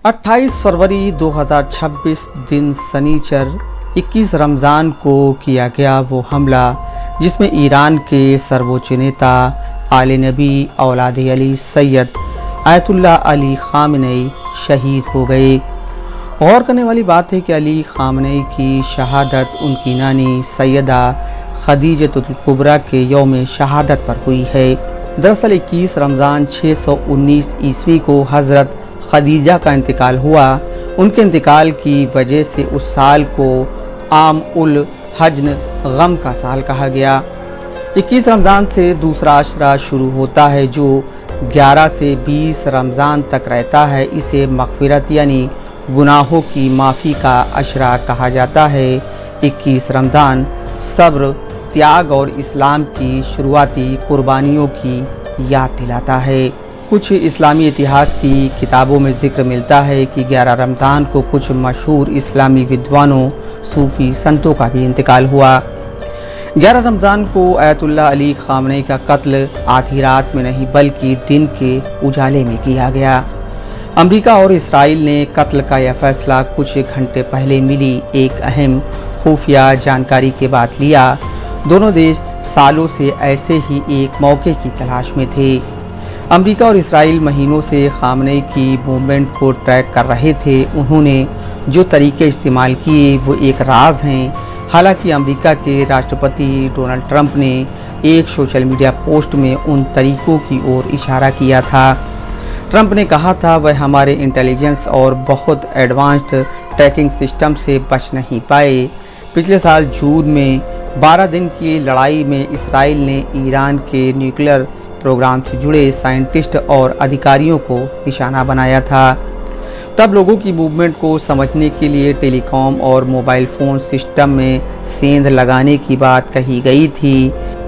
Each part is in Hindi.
28 फरवरी 2026 दिन शनिचर 21 रमज़ान को किया गया वो हमला जिसमें ईरान के सर्वोच्च नेता आले नबी औलाद अली सैयद आयतुल्लाह अली ख़ामेनी शहीद हो गए। गौर करने वाली बात है कि अली ख़ामेनी की शहादत उनकी नानी सैयदा खदीजतुल कुबरा के यौम शहादत पर हुई है। दरअसल 21 रमज़ान 619 ईस्वी को हज़रत खदीजा का इंतकाल हुआ। उनके इंतकाल की वजह से उस साल को आम उल हज्न गम का साल कहा गया। 21 रमज़ान से दूसरा अशरा शुरू होता है जो 11 से 20 रमज़ान तक रहता है। इसे मग़फ़िरत यानी गुनाहों की माफ़ी का अशरा कहा जाता है। 21 रमज़ान सब्र, त्याग और इस्लाम की शुरुआती कुर्बानियों की याद दिलाता है। कुछ इस्लामी इतिहास की किताबों में जिक्र मिलता है कि 11 रमज़ान को कुछ मशहूर इस्लामी विद्वानों, सूफ़ी संतों का भी इंतकाल हुआ। 11 रमज़ान को आयतुल्लाह अली ख़ामेनी का कत्ल आधी रात में नहीं बल्कि दिन के उजाले में किया गया। अमेरिका और इसराइल ने कत्ल का यह फैसला कुछ घंटे पहले मिली एक अहम खुफिया जानकारी के बाद लिया। दोनों देश सालों से ऐसे ही एक मौके की तलाश में थे। अमेरिका और इसराइल महीनों से ख़ामेनी की मूवमेंट को ट्रैक कर रहे थे। उन्होंने जो तरीके इस्तेमाल किए वो एक राज हैं। हालांकि अमेरिका के राष्ट्रपति डोनाल्ड ट्रंप ने एक सोशल मीडिया पोस्ट में उन तरीकों की ओर इशारा किया था। ट्रंप ने कहा था वह हमारे इंटेलिजेंस और बहुत एडवांस्ड ट्रैकिंग सिस्टम से बच नहीं पाए। पिछले साल जून में 12 दिन की लड़ाई में इसराइल ने ईरान के न्यूक्लियर प्रोग्राम से जुड़े साइंटिस्ट और अधिकारियों को निशाना बनाया था। तब लोगों की मूवमेंट को समझने के लिए टेलीकॉम और मोबाइल फ़ोन सिस्टम में सेंध लगाने की बात कही गई थी।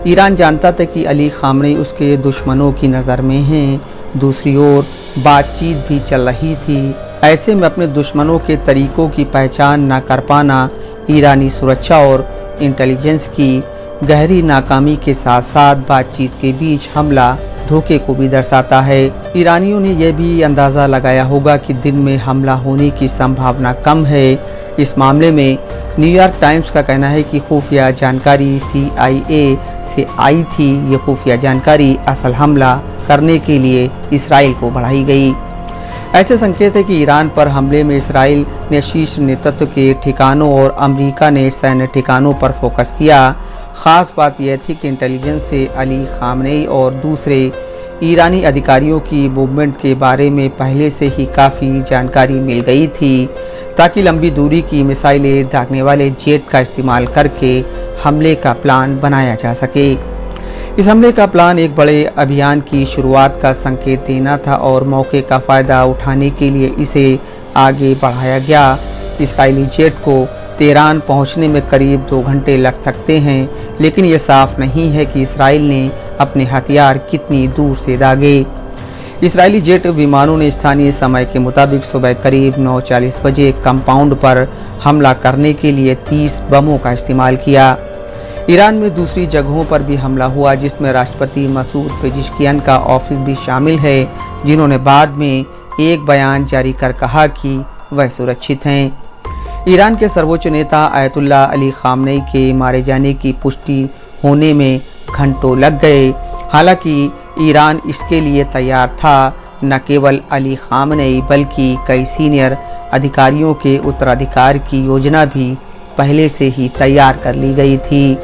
ईरान जानता था कि अली ख़ामेनी उसके दुश्मनों की नज़र में हैं। दूसरी ओर बातचीत भी चल रही थी। ऐसे में अपने दुश्मनों के तरीकों की पहचान न कर पाना ईरानी सुरक्षा और इंटेलिजेंस की गहरी नाकामी के साथ साथ बातचीत के बीच हमला धोखे को भी दर्शाता है। ईरानियों ने यह भी अंदाज़ा लगाया होगा कि दिन में हमला होने की संभावना कम है। इस मामले में न्यूयॉर्क टाइम्स का कहना है कि खुफिया जानकारी CIA से आई थी। ये खुफिया जानकारी असल हमला करने के लिए इसराइल को बढ़ाई गई। ऐसे संकेत है कि ईरान पर हमले में इसराइल ने शीर्ष नेतृत्व के ठिकानों और अमेरिका ने सैन्य ठिकानों पर फोकस किया। ख़ास बात यह थी कि इंटेलिजेंस से अली ख़ामेनी और दूसरे ईरानी अधिकारियों की मूवमेंट के बारे में पहले से ही काफ़ी जानकारी मिल गई थी ताकि लंबी दूरी की मिसाइलें दागने वाले जेट का इस्तेमाल करके हमले का प्लान बनाया जा सके। इस हमले का प्लान एक बड़े अभियान की शुरुआत का संकेत देना था और मौके का फ़ायदा उठाने के लिए इसे आगे बढ़ाया गया। इसराइली जेट को तेहरान पहुंचने में करीब 2 घंटे लग सकते हैं, लेकिन यह साफ नहीं है कि इसराइल ने अपने हथियार कितनी दूर से दागे। इसराइली जेट विमानों ने स्थानीय समय के मुताबिक सुबह करीब 9:40 बजे कंपाउंड पर हमला करने के लिए 30 बमों का इस्तेमाल किया। ईरान में दूसरी जगहों पर भी हमला हुआ जिसमें राष्ट्रपति मसूद पेजिशकियान का ऑफिस भी शामिल है, जिन्होंने बाद में एक बयान जारी कर कहा कि वह सुरक्षित हैं। ईरान के सर्वोच्च नेता आयतुल्लाह अली ख़ामेनी के मारे जाने की पुष्टि होने में घंटों लग गए। हालांकि ईरान इसके लिए तैयार था। न केवल अली ख़ामेनी बल्कि कई सीनियर अधिकारियों के उत्तराधिकार की योजना भी पहले से ही तैयार कर ली गई थी।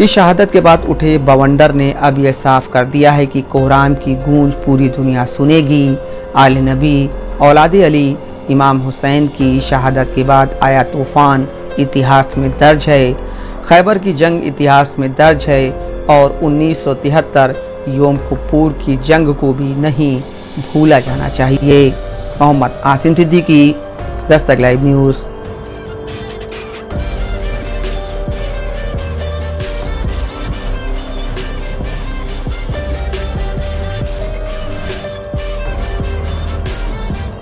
इस शहादत के बाद उठे बवंडर ने अब यह साफ कर दिया है कि कोहराम की गूंज पूरी दुनिया सुनेगी। आले नबी औलाद अली इमाम हुसैन की शहादत के बाद आया तूफ़ान इतिहास में दर्ज है। खैबर की जंग इतिहास में दर्ज है और 1973 योम किप्पुर की जंग को भी नहीं भूला जाना चाहिए। Mohammad Asim Siddiqui, Dastak live news.